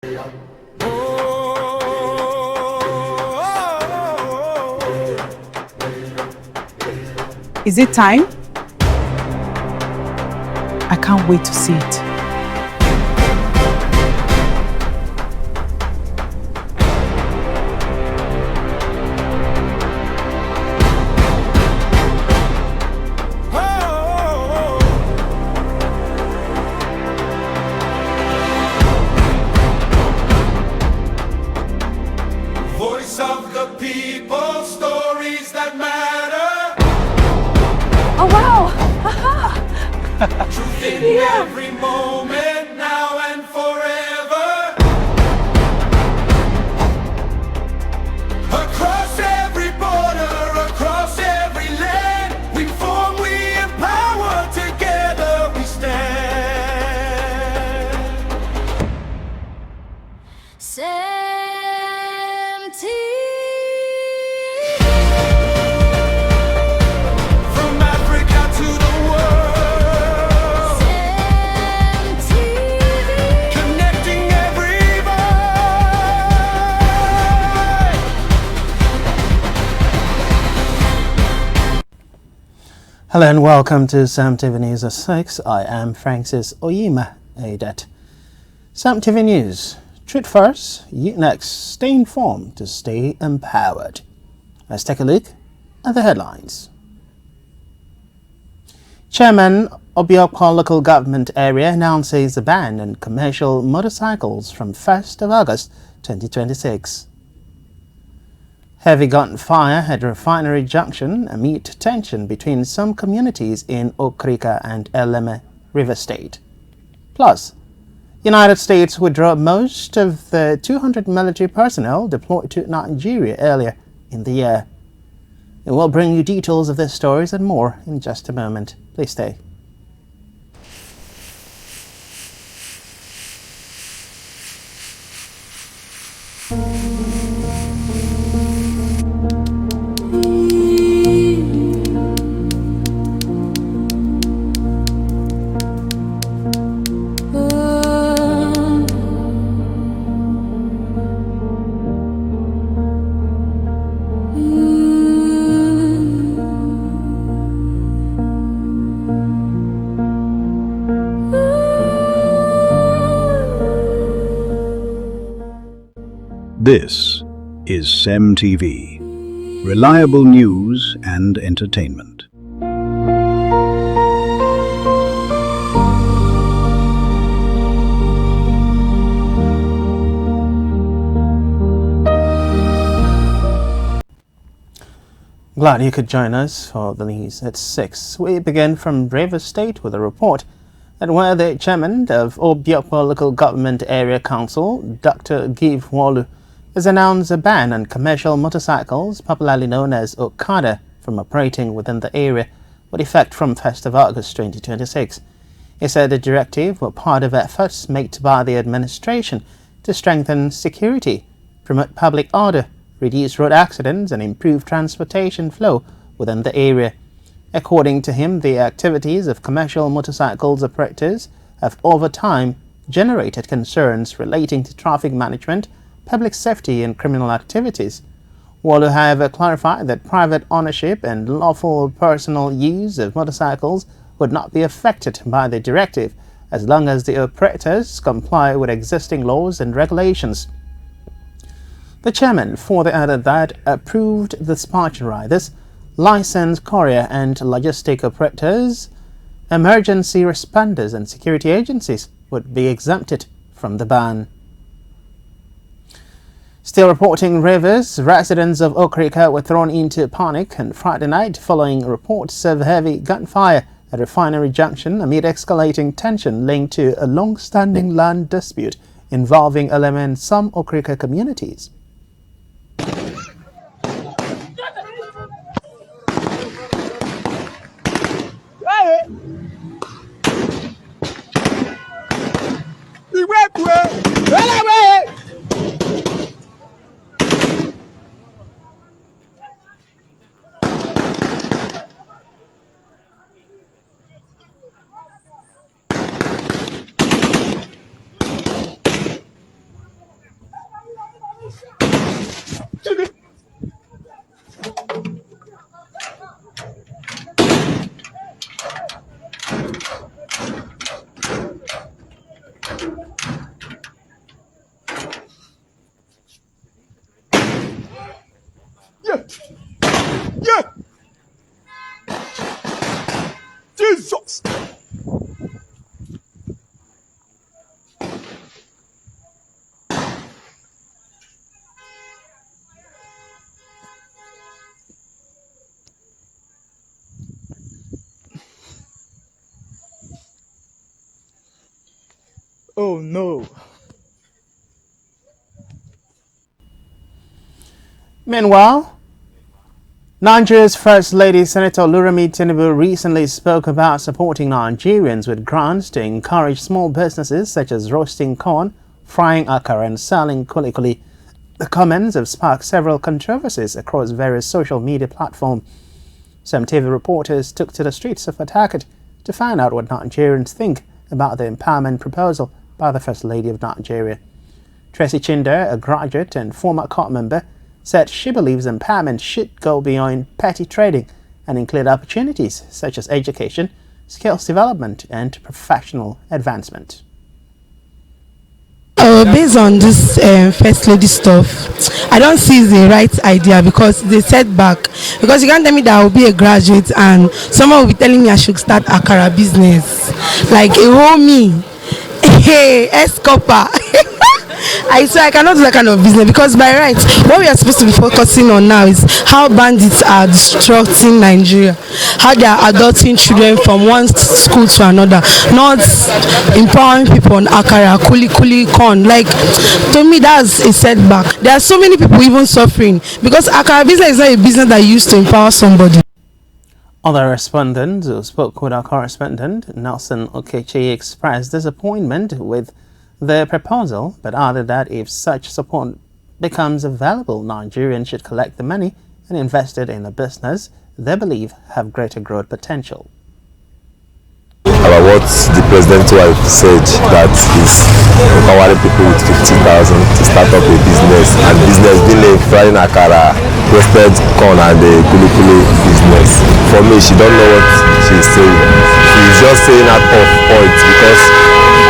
Is it time? I can't wait to see it. Voice of the people, stories that matter. Oh wow! Truth in every moment, now and forever. Across every border, across every land, we form, we empower, together we stand. From Africa to the world, connecting every voice. Hello and welcome to CEMTV News at 6. I am Francis Oyima Adet. CEMTV News. Truth first, you next. Stay informed to stay empowered. Let's take a look at the headlines. Chairman Obiakwa Local Government Area announces a ban on commercial motorcycles from 1st of August 2026. Heavy gunfire at Refinery Junction amid tension between some communities in Okrika and Eleme, River State. Plus, United States withdraw most of the 200 military personnel deployed to Nigeria earlier in the year. And we'll bring you details of these stories and more in just a moment. Please stay. This is CEMTV, reliable news and entertainment. Glad you could join us for the news at 6. We begin from River State with a report that where the chairman of Obiakwa Local Government Area Council, Dr. Give Walu, has announced a ban on commercial motorcycles, popularly known as Okada, from operating within the area with effect from 1st of August 2026. He said the directive were part of efforts made by the administration to strengthen security, promote public order, reduce road accidents and improve transportation flow within the area. According to him, the activities of commercial motorcycles operators have over time generated concerns relating to traffic management, public safety and criminal activities. Walu, however, clarified that private ownership and lawful personal use of motorcycles would not be affected by the directive as long as the operators comply with existing laws and regulations. The chairman further added that approved dispatch riders, licensed courier and logistic operators, emergency responders and security agencies would be exempted from the ban. Still reporting Rivers, residents of Okrika were thrown into panic on Friday night following reports of heavy gunfire at Refinery Junction amid escalating tension linked to a long-standing land dispute involving Eleme and some Okrika communities. Oh no. Meanwhile, Nigeria's First Lady Senator Oluremi Tinubu recently spoke about supporting Nigerians with grants to encourage small businesses such as roasting corn, frying akara and selling kulikuli. The comments have sparked several controversies across various social media platforms. Some TV reporters took to the streets of Port to find out what Nigerians think about the empowerment proposal by the First Lady of Nigeria. Tracy Chinder, a graduate and former court member, said she believes empowerment should go beyond petty trading and include opportunities such as education, skills development, and professional advancement. Based on this First Lady stuff, I don't see the right idea because they set back. Because you can't tell me that I will be a graduate and someone will be telling me I should start akara business. Like a whole me. Hey, S-copper. I cannot do that kind of business because by rights, what we are supposed to be focusing on now is how bandits are destructing Nigeria, how they are adopting children from one school to another, not empowering people on akara, kuli corn. Like, to me, that's a setback. There are so many people even suffering because akara business is not a business that used to empower somebody. Other respondents who spoke with our correspondent, Nelson Okechi, expressed disappointment with the proposal, but added that if such support becomes available, Nigerians should collect the money and invest it in a business they believe have greater growth potential. About what the president wife said, that he's empowering people with 50,000 to start up a business, and business being a frying akara, roasted corn and the kuli business. For me, she don't know what she's saying. She's just saying that off point because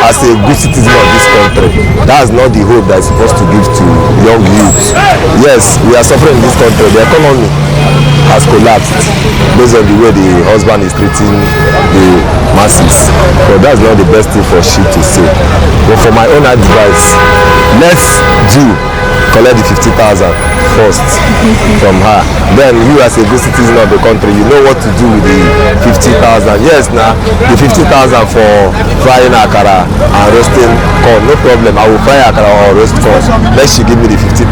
as a good citizen of this country, that's not the hope that is supposed to give to young youths. Yes, we are suffering in this country. The economy has collapsed based on the way the husband is treating the masses. But that's not the best thing for she to say. But for my own advice, let's collect the 50,000 first from her. Then you as a good citizen of the country, you know what to do with the 50,000. Yes, now the 50,000 for frying akara and roasting corn, no problem. I will fry akara or roast corn. Let she give me the 50,000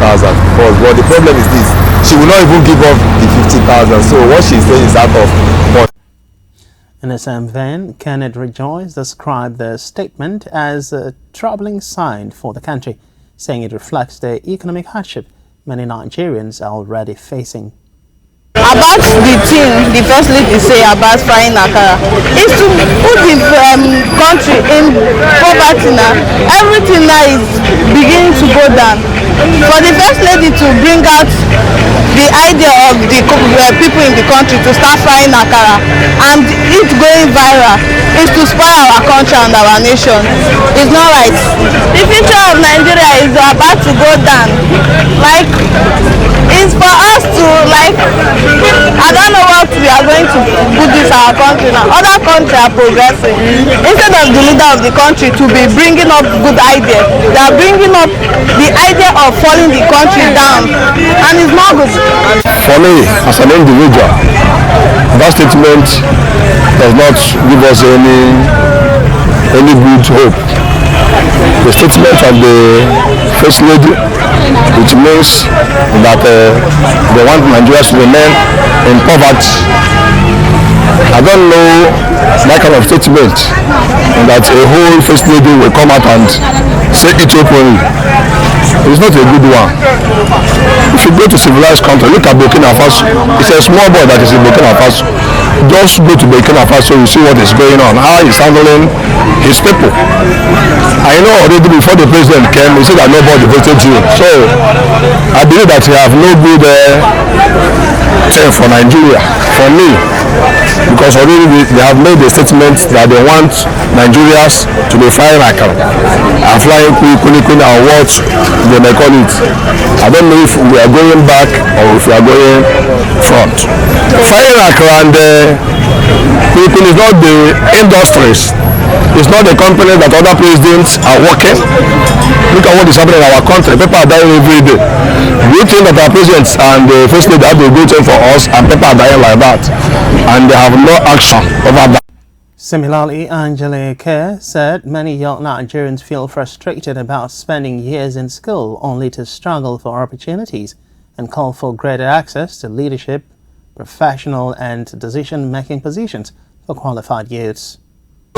first. But the problem is this: she will not even give up the 50,000. So what she's saying is out of point. In the same vein, Kenneth Rejoice described the statement as a troubling sign for the country, saying it reflects the economic hardship many Nigerians are already facing. About the thing the First Lady say about frying akara is to put the country in poverty now. Everything now is beginning to go down. For the First Lady to bring out the idea of the people in the country to start frying akara and it going viral is to spoil our country and our nation. It's not right. The future of Nigeria is about to go down. Like, it's for us to, like, I don't know what we are going to put this our country now. Other countries are progressing. Instead of the leader of the country to be bringing up good ideas, they are bringing up the idea of falling the country down, and it's not good. For me, as an individual, that statement does not give us any good hope. The statement of the First Lady, which means that they want Nigeria to remain in poverty. I don't know that kind of statement that a whole First Lady will come out and say it openly. It's not a good one. If you go to civilized country, look at Burkina Faso. It's a small boy that is in Burkina Faso. Just go to Burkina Faso, you see what is going on, how he's handling his people. I know already before the president came, he said that nobody voted him. So I believe that he have no good thing for Nigeria, for me. Because already they have made a statement that they want Nigerians to be flying akara and flying kuli and what they may call it. I don't know if we are going back or if we are going front. Flying akara and kuli is not the industries. It's not the company that other presidents are working. Look at what is happening in our country. People are dying every day. Do you think that our presidents and the First Lady have a good thing for us and people are dying like that? And they have no action over that? Similarly, Angela Kerr said many young Nigerians feel frustrated about spending years in school only to struggle for opportunities and call for greater access to leadership, professional and decision-making positions for qualified youths.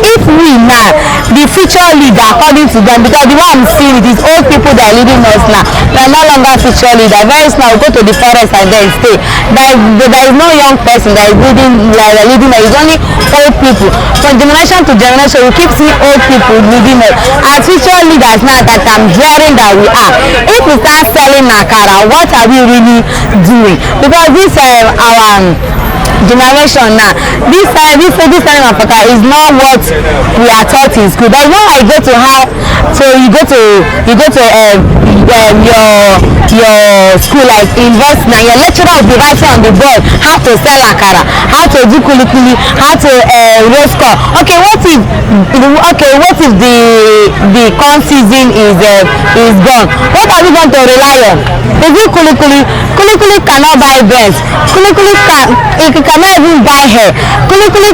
If we now, the future leader according to them, because the way I'm seeing it is old people that are leading us now, they are no longer future leader. Very soon I will go to the forest and then stay. There is no young person that is leading, like leading us. It's only old people. From generation to generation, we keep seeing old people leading us. As future leaders now that I'm hearing that we are, if we start selling Nakara, what are we really doing? Because this our generation now, this time of Africa is not what we are taught in school. There's no I go to how, so you go to your school like university now, your lecturer will be writing on the board how to sell akara, how to do kulikuli, how to roast corn. Okay, what if the corn season is gone? What are we going to rely on? Is it kulikuli? Kulikuli cannot buy bread. Kulikuli cannot even buy hair. Kulikuli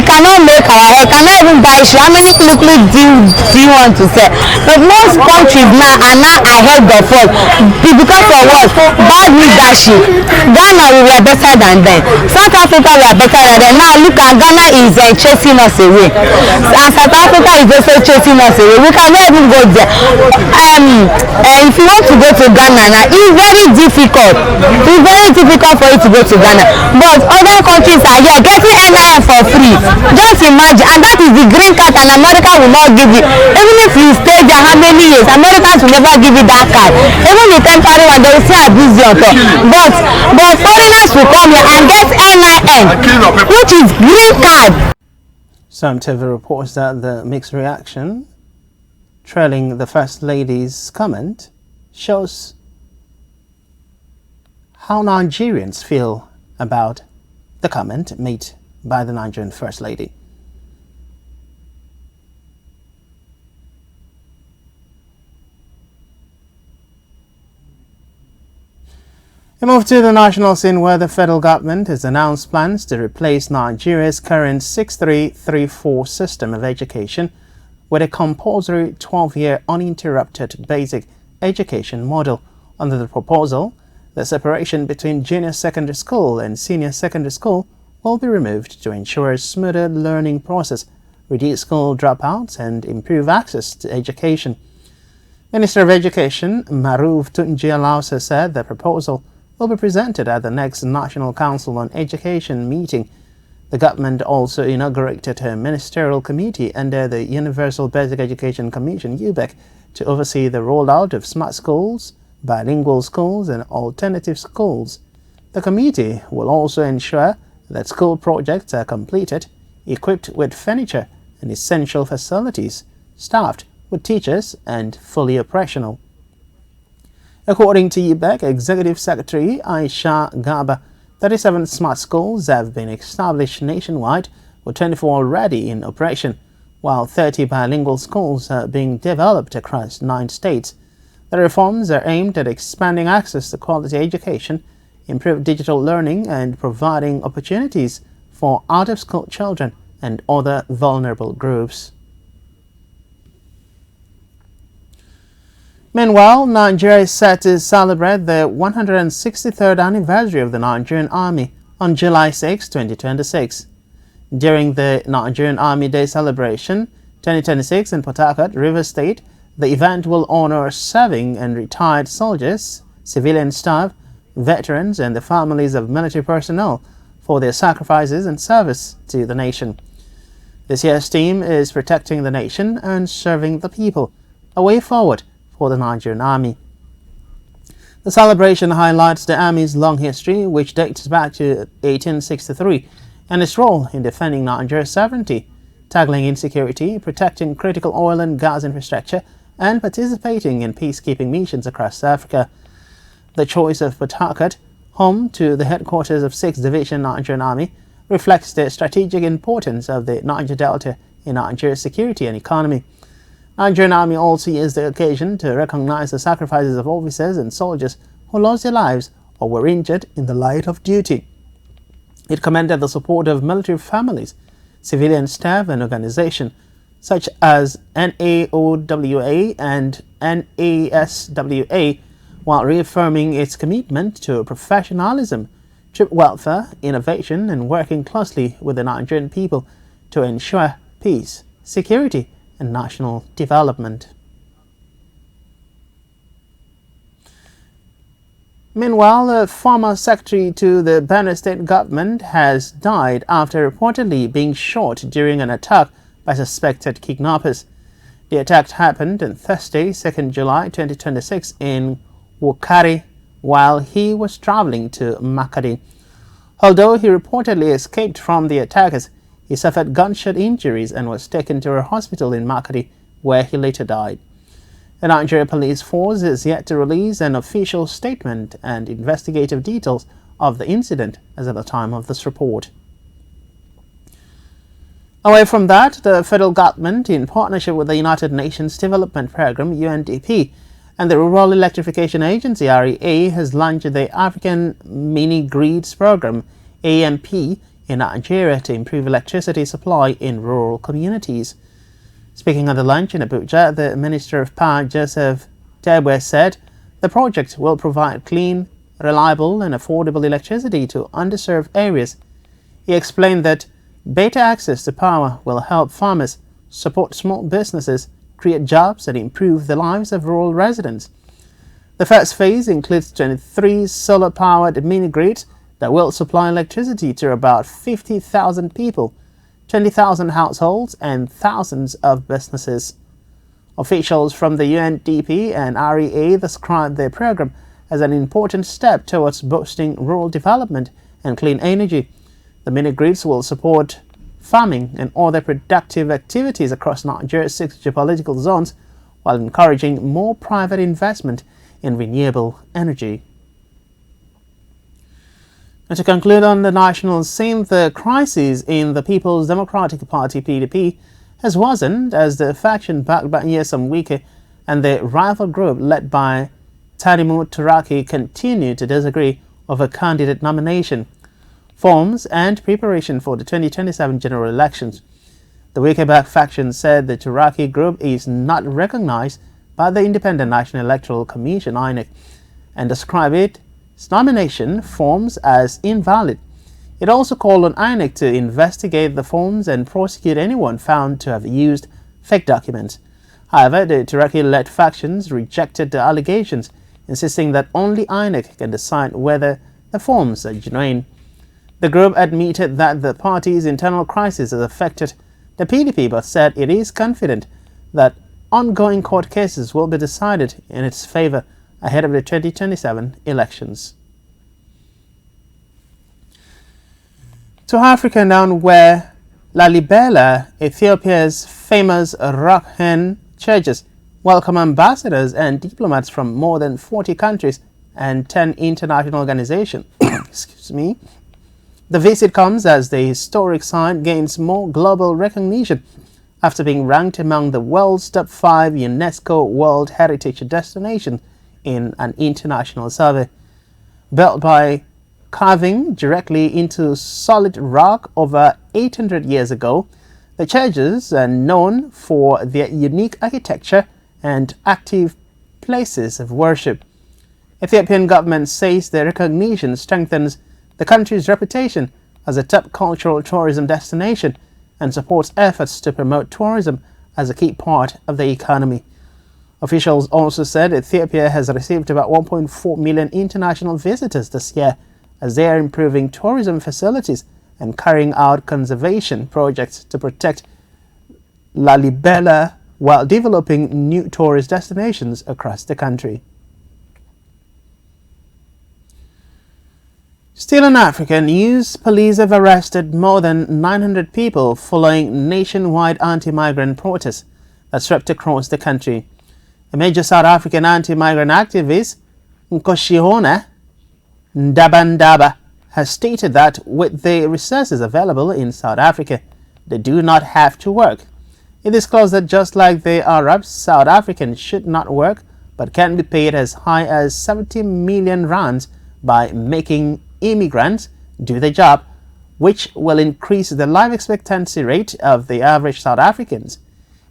cannot make our hair, cannot even buy shoe. How many kulikuli do you want to sell? But most countries now are now ahead of us because of what? Bad leadership. Ghana, we were better than them. South Africa, we are better than them. Now look at Ghana is chasing us away. And South Africa is also chasing us away. We cannot even go there. If you want to go to Ghana now, it's very difficult. It's very difficult for you to go to Ghana. But other countries are here getting NIN for free. Just imagine. And that is the green card, and America will not give you. Even if you stay there how many years, Americans will never give you that card. Even the temporary one, they will still abuse you on top. But foreigners will come here and get NIN, which is green card. CEMTVPLUS reports that the mixed reaction trailing the First Lady's comment shows how Nigerians feel about the comment made by the Nigerian First Lady. We move to the national scene where the federal government has announced plans to replace Nigeria's current 6334 system of education with a compulsory 12-year uninterrupted basic education model. Under the proposal, the separation between junior secondary school and senior secondary school will be removed to ensure a smoother learning process, reduce school dropouts, and improve access to education. Minister of Education Maruf Tunji Alausa said the proposal will be presented at the next National Council on Education meeting. The government also inaugurated a ministerial committee under the Universal Basic Education Commission (UBEC) to oversee the rollout of smart schools, bilingual schools, and alternative schools. The committee will also ensure that school projects are completed, equipped with furniture and essential facilities, staffed with teachers, and fully operational. According to UBEC Executive Secretary Aisha Gaba, 37 smart schools have been established nationwide, with 24 already in operation, while 30 bilingual schools are being developed across 9 states. The reforms are aimed at expanding access to quality education, improve digital learning, and providing opportunities for out-of-school children and other vulnerable groups. Meanwhile, Nigeria is set to celebrate the 163rd anniversary of the Nigerian Army on July 6, 2026. During the Nigerian Army Day celebration 2026 in Port Harcourt, Rivers State, the event will honor serving and retired soldiers, civilian staff, veterans, and the families of military personnel for their sacrifices and service to the nation. This year's theme is Protecting the Nation and Serving the People, a way forward for the Nigerian Army. The celebration highlights the Army's long history, which dates back to 1863, and its role in defending Nigeria's sovereignty, tackling insecurity, protecting critical oil and gas infrastructure, and participating in peacekeeping missions across Africa. The choice of Port Harcourt, home to the headquarters of 6th Division Nigerian Army, reflects the strategic importance of the Niger Delta in Nigeria's security and economy. Nigerian Army also used the occasion to recognize the sacrifices of officers and soldiers who lost their lives or were injured in the line of duty. It commended the support of military families, civilian staff and organizations such as NAOWA and NASWA, while reaffirming its commitment to professionalism, troop welfare, innovation, and working closely with the Nigerian people to ensure peace, security, and national development. Meanwhile, a former secretary to the Benue State government has died after reportedly being shot during an attack by suspected kidnappers. The attack happened on Thursday, 2nd July 2026 in Wukari while he was traveling to Makadi. Although he reportedly escaped from the attackers, he suffered gunshot injuries and was taken to a hospital in Makadi, where he later died. The Nigeria Police Force is yet to release an official statement and investigative details of the incident as at the time of this report. Away from that, the federal government, in partnership with the United Nations Development Programme (UNDP) and the Rural Electrification Agency (REA), has launched the African Mini Grids Programme (AMP) in Nigeria to improve electricity supply in rural communities. Speaking at the launch in Abuja, the Minister of Power, Joseph Tebwe, said the project will provide clean, reliable and affordable electricity to underserved areas. He explained that better access to power will help farmers, support small businesses, create jobs and improve the lives of rural residents. The first phase includes 23 solar-powered mini-grids that will supply electricity to about 50,000 people, 20,000 households and thousands of businesses. Officials from the UNDP and REA described their program as an important step towards boosting rural development and clean energy. The mini-grids will support farming and other productive activities across Nigeria's 6 geopolitical zones while encouraging more private investment in renewable energy. And to conclude on the national scene, the crisis in the People's Democratic Party (PDP) has worsened as the faction backed by Nyesom Wike and the rival group led by Tanimu Turaki continue to disagree over candidate nomination, forms and preparation for the 2027 general elections. The Wike-backed faction said the Turaki group is not recognized by the Independent National Electoral Commission (INEC) and described its nomination forms as invalid. It also called on INEC to investigate the forms and prosecute anyone found to have used fake documents. However, the Turaki-led factions rejected the allegations, insisting that only INEC can decide whether the forms are genuine. The group admitted that the party's internal crisis has affected the PDP, but said it is confident that ongoing court cases will be decided in its favor ahead of the 2027 elections. To Africa now, where Lalibela, Ethiopia's famous rock hen churches, welcome ambassadors and diplomats from more than 40 countries and 10 international organizations. Excuse me. The visit comes as the historic site gains more global recognition after being ranked among the world's top 5 UNESCO World Heritage destinations in an international survey. Built by carving directly into solid rock over 800 years ago, the churches are known for their unique architecture and active places of worship. Ethiopian government says the recognition strengthens the country's reputation as a top cultural tourism destination and supports efforts to promote tourism as a key part of the economy. Officials also said Ethiopia has received about 1.4 million international visitors this year as they are improving tourism facilities and carrying out conservation projects to protect Lalibela while developing new tourist destinations across the country. Still in African news, police have arrested more than 900 people following nationwide anti-migrant protests that swept across the country. A major South African anti-migrant activist, Nkoshiona Ndabandaba, has stated that with the resources available in South Africa, they do not have to work. It disclosed that just like the Arabs, South Africans should not work but can be paid as high as 70 million rands by making immigrants do the job which will increase the life expectancy rate of the average South Africans.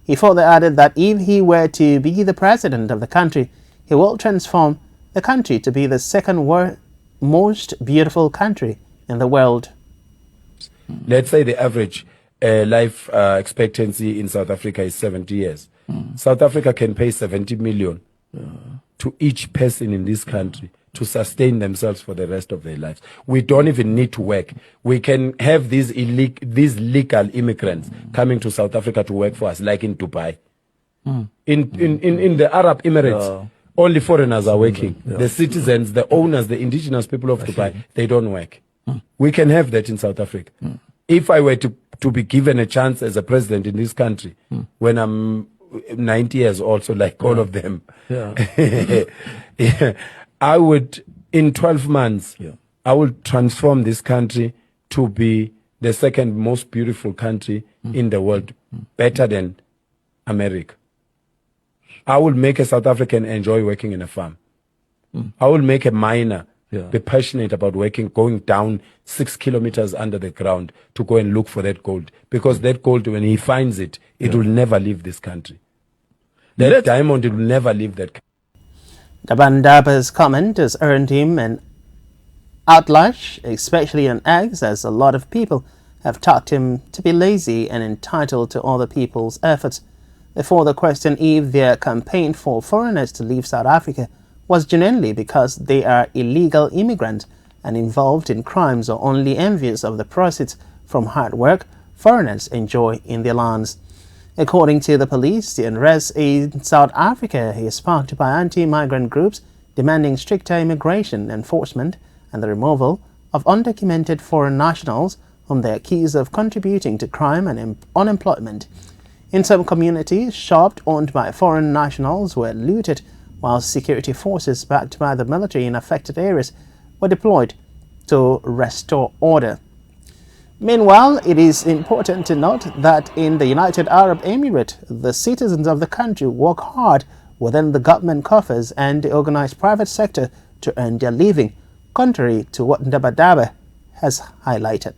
He further added that if he were to be the president of the country, he will transform the country to be the second most beautiful country in the world. Let's say the average life expectancy in South Africa is 70 years. South Africa can pay 70 million to each person in this country to sustain themselves for the rest of their lives. We don't even need to work. We can have these legal immigrants coming to South Africa to work for us, like in Dubai. In the Arab Emirates, only foreigners are working. The citizens, the owners, the indigenous people of Dubai, they don't work. We can have that in South Africa. If I were to be given a chance as a president in this country, when I'm 90 years old, so like all of them, I would, in 12 months, I will transform this country to be the second most beautiful country in the world, better than America. I will make a South African enjoy working in a farm. I will make a miner be passionate about working, going down 6 kilometers under the ground to go and look for that gold. Because that gold, when he finds it, it will never leave this country. That diamond, it will never leave that country. Dabandaba's comment has earned him an outlash, especially on X, as a lot of people have talked him to be lazy and entitled to other people's efforts. Therefore, the question if their campaign for foreigners to leave South Africa was genuinely because they are illegal immigrants and involved in crimes or only envious of the proceeds from hard work foreigners enjoy in their lands. According to the police, the unrest in South Africa is sparked by anti-migrant groups demanding stricter immigration enforcement and the removal of undocumented foreign nationals whom they accuse of contributing to crime and unemployment. In some communities, shops owned by foreign nationals were looted, while security forces backed by the military in affected areas were deployed to restore order. Meanwhile, it is important to note that in the United Arab Emirates, the citizens of the country work hard within the government coffers and the organized private sector to earn their living, contrary to what Dabadaba has highlighted.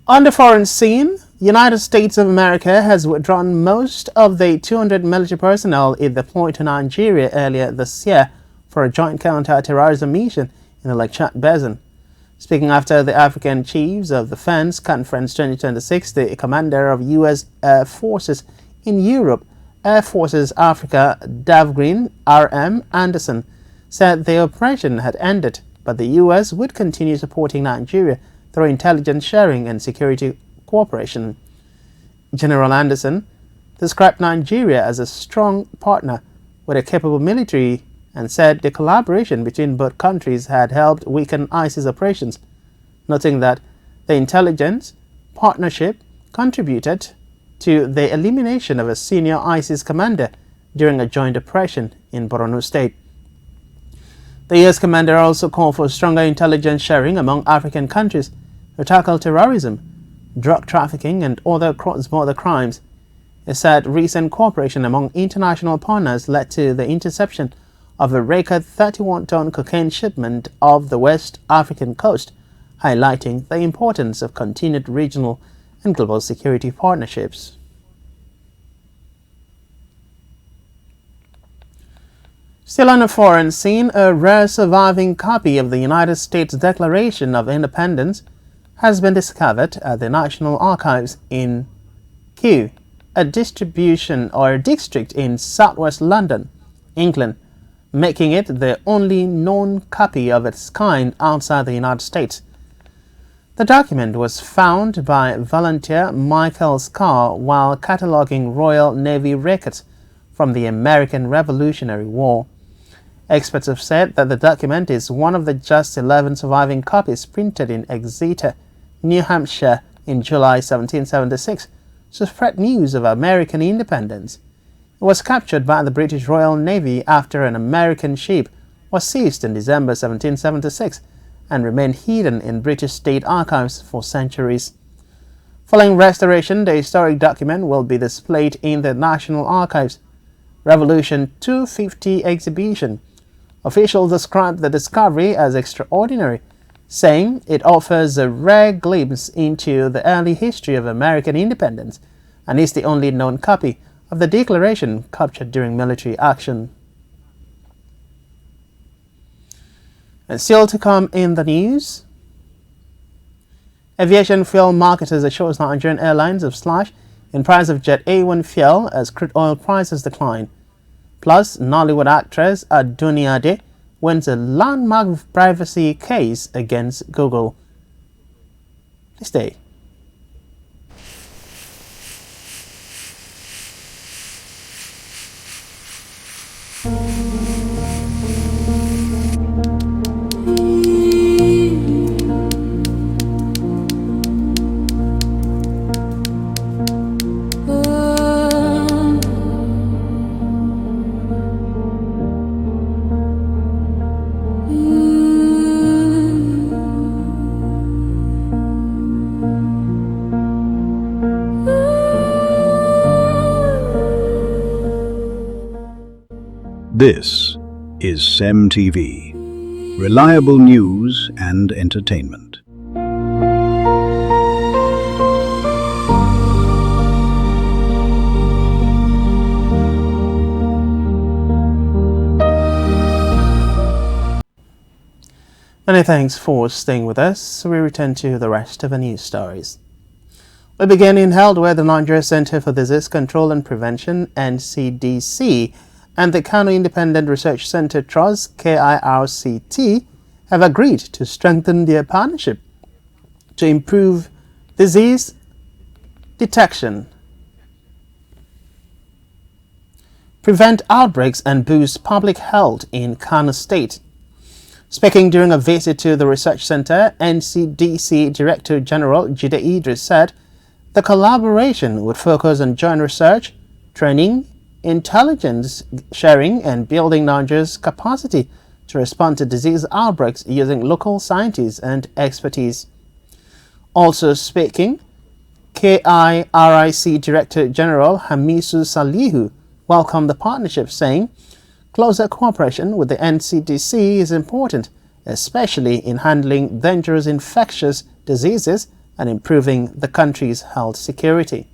On the foreign scene, United States of America has withdrawn most of the 200 military personnel it deployed to Nigeria earlier this year for a joint counter-terrorism mission in the Lake Chad Basin. Speaking after the African Chiefs of Defense Conference 2026, the commander of U.S. Air Forces in Europe, Air Forces Africa, Davgreen R.M. Anderson, said the operation had ended, but the U.S. would continue supporting Nigeria through intelligence sharing and security cooperation. General Anderson described Nigeria as a strong partner with a capable military and said the collaboration between both countries had helped weaken ISIS operations, noting that the intelligence partnership contributed to the elimination of a senior ISIS commander during a joint operation in Borno State. The U.S. commander also called for stronger intelligence sharing among African countries to tackle terrorism, drug trafficking, and other cross-border crimes. He said recent cooperation among international partners led to the interception of a record 31-ton cocaine shipment off the West African coast, highlighting the importance of continued regional and global security partnerships. Still on a foreign scene, a rare surviving copy of the United States Declaration of Independence has been discovered at the National Archives in Kew, a district in southwest London, England, making it the only known copy of its kind outside the United States. The document was found by volunteer Michael Scarr while cataloging Royal Navy records from the American Revolutionary War. Experts have said that the document is one of the just 11 surviving copies printed in Exeter, New Hampshire in July 1776 to spread news of American independence. It was captured by the British Royal Navy after an American ship was seized in December 1776 and remained hidden in British state archives for centuries. Following restoration, the historic document will be displayed in the National Archives Revolution 250 exhibition. Officials described the discovery as extraordinary saying it offers a rare glimpse into the early history of American independence and is the only known copy of the declaration captured during military action. And still to come in the news, aviation fuel marketers assures Nigerian airlines of slash in price of Jet A1 fuel as crude oil prices decline. Plus, Nollywood actress Aduniade wins a landmark privacy case against Google. Please stay. This is CEMTV, reliable news and entertainment. Many thanks for staying with us. We return to the rest of the news stories. We begin in held where the Nigeria Center for Disease Control and Prevention (NCDC) and the Kano Independent Research Center Trust (KIRCT) have agreed to strengthen their partnership to improve disease detection, prevent outbreaks, and boost public health in Kano State. Speaking during a visit to the research center, NCDC Director General Jide Idris said the collaboration would focus on joint research, training, intelligence sharing, and building Nigeria's capacity to respond to disease outbreaks using local scientists and expertise. Also speaking, KIRIC Director General Hamisu Salihu welcomed the partnership, saying closer cooperation with the NCDC is important, especially in handling dangerous infectious diseases and improving the country's health security.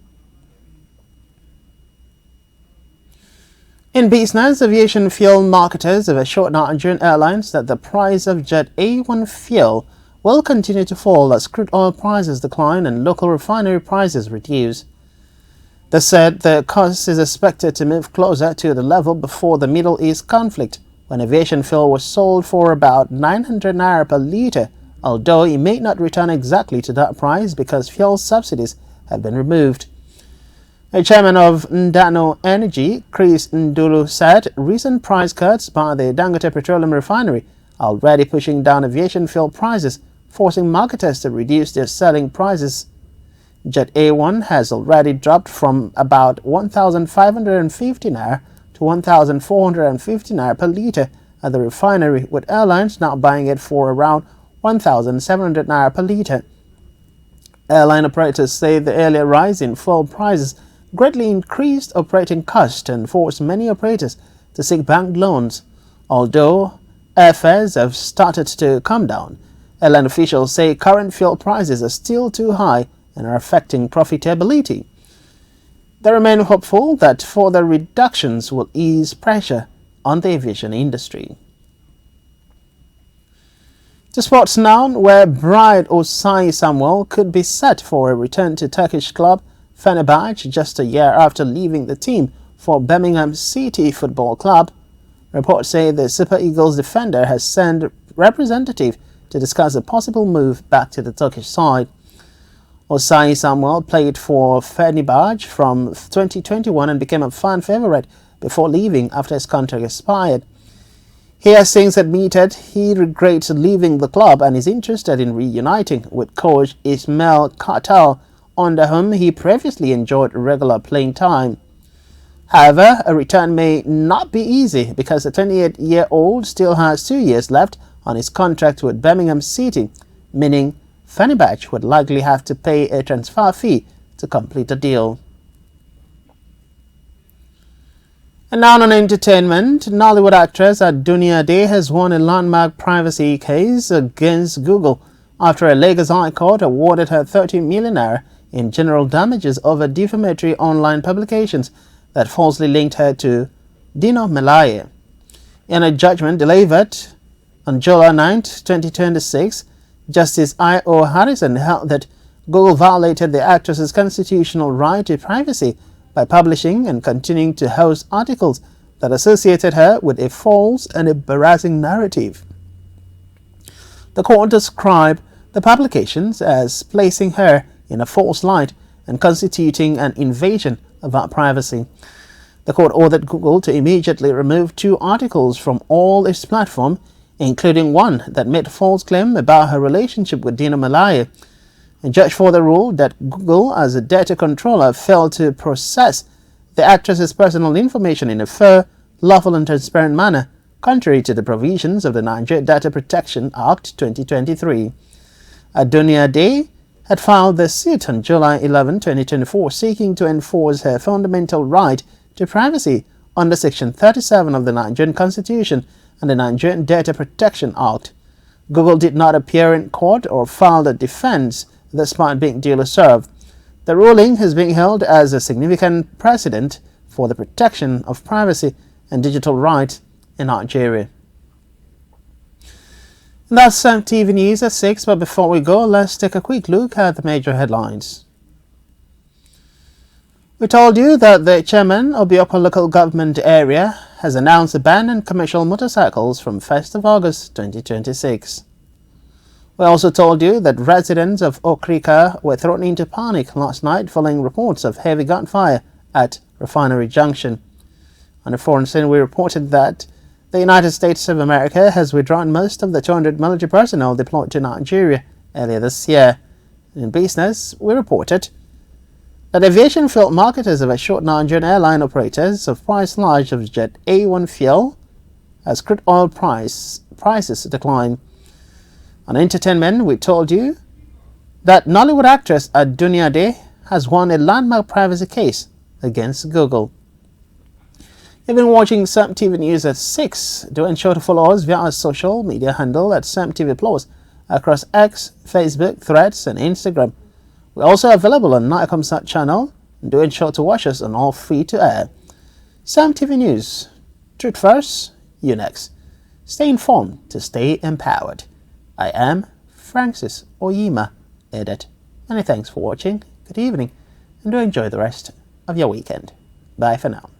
In business, aviation fuel marketers have assured Nigerian airlines that the price of Jet A1 fuel will continue to fall as crude oil prices decline and local refinery prices reduce. They said the cost is expected to move closer to the level before the Middle East conflict, when aviation fuel was sold for about 900 naira per litre, although it may not return exactly to that price because fuel subsidies have been removed. The chairman of Ndano Energy, Chris Ndulu, said recent price cuts by the Dangote Petroleum Refinery are already pushing down aviation fuel prices, forcing marketers to reduce their selling prices. Jet A1 has already dropped from about 1,550 naira to 1,450 naira per litre at the refinery, with airlines now buying it for around 1,700 naira per litre. Airline operators say the earlier rise in fuel prices greatly increased operating costs and forced many operators to seek bank loans. Although airfares have started to come down, airline officials say current fuel prices are still too high and are affecting profitability. They remain hopeful that further reductions will ease pressure on the aviation industry. To sports now, where bride Osai Samuel could be set for a return to Turkish club Fenerbahce just a year after leaving the team for Birmingham City Football Club. Reports say the Super Eagles defender has sent representative to discuss a possible move back to the Turkish side. Osai Samuel played for Fenerbahce from 2021 and became a fan favorite before leaving after his contract expired. He has since admitted he regrets leaving the club and is interested in reuniting with coach Ismail Kartal, under whom he previously enjoyed regular playing time. However, a return may not be easy because the 28-year-old still has 2 years left on his contract with Birmingham City, meaning Fenerbahce would likely have to pay a transfer fee to complete the deal. And now on entertainment, Nollywood actress Adunia Ade has won a landmark privacy case against Google after a Lagos High Court awarded her 30 million naira in general damages over defamatory online publications that falsely linked her to Dino Melaye. In a judgment delivered on July 9, 2026, Justice I.O. Harrison held that Google violated the actress's constitutional right to privacy by publishing and continuing to host articles that associated her with a false and embarrassing narrative. The court described the publications as placing her in a false light and constituting an invasion of our privacy. The court ordered Google to immediately remove 2 articles from all its platforms, including one that made false claim about her relationship with Dino Melaye. A judge further ruled that Google, as a data controller, failed to process the actress's personal information in a fair, lawful and transparent manner, contrary to the provisions of the Nigeria Data Protection Act 2023. Adunia Ade had filed the suit on July 11, 2024, seeking to enforce her fundamental right to privacy under Section 37 of the Nigerian Constitution and the Nigerian Data Protection Act. Google did not appear in court or file a defense despite being duly served. The ruling has been held as a significant precedent for the protection of privacy and digital rights in Nigeria. And that's CEMTV News at 6, but before we go, let's take a quick look at the major headlines. We told you that the chairman of the Upper Local Government Area has announced a ban on commercial motorcycles from 1st of August 2026. We also told you that residents of Okrika were thrown into panic last night following reports of heavy gunfire at Refinery Junction. On the foreign scene, we reported that the United States of America has withdrawn most of the 200 military personnel deployed to Nigeria earlier this year. In business, we reported that aviation fuel marketers have assured Nigerian airline operators of price surge of Jet A1 fuel as crude oil prices decline. On entertainment, we told you that Nollywood actress Adunia Ade has won a landmark privacy case against Google. You've been watching CEMTV News at 6. Do ensure to follow us via our social media handle at CEMTVPLUS across X, Facebook, Threads and Instagram. We're also available on Nicomsat channel, and do ensure to watch us on all free-to-air. CEMTV News. Truth first, you next. Stay informed to stay empowered. I am Francis Oyima, Edit. Many thanks for watching, good evening, and do enjoy the rest of your weekend. Bye for now.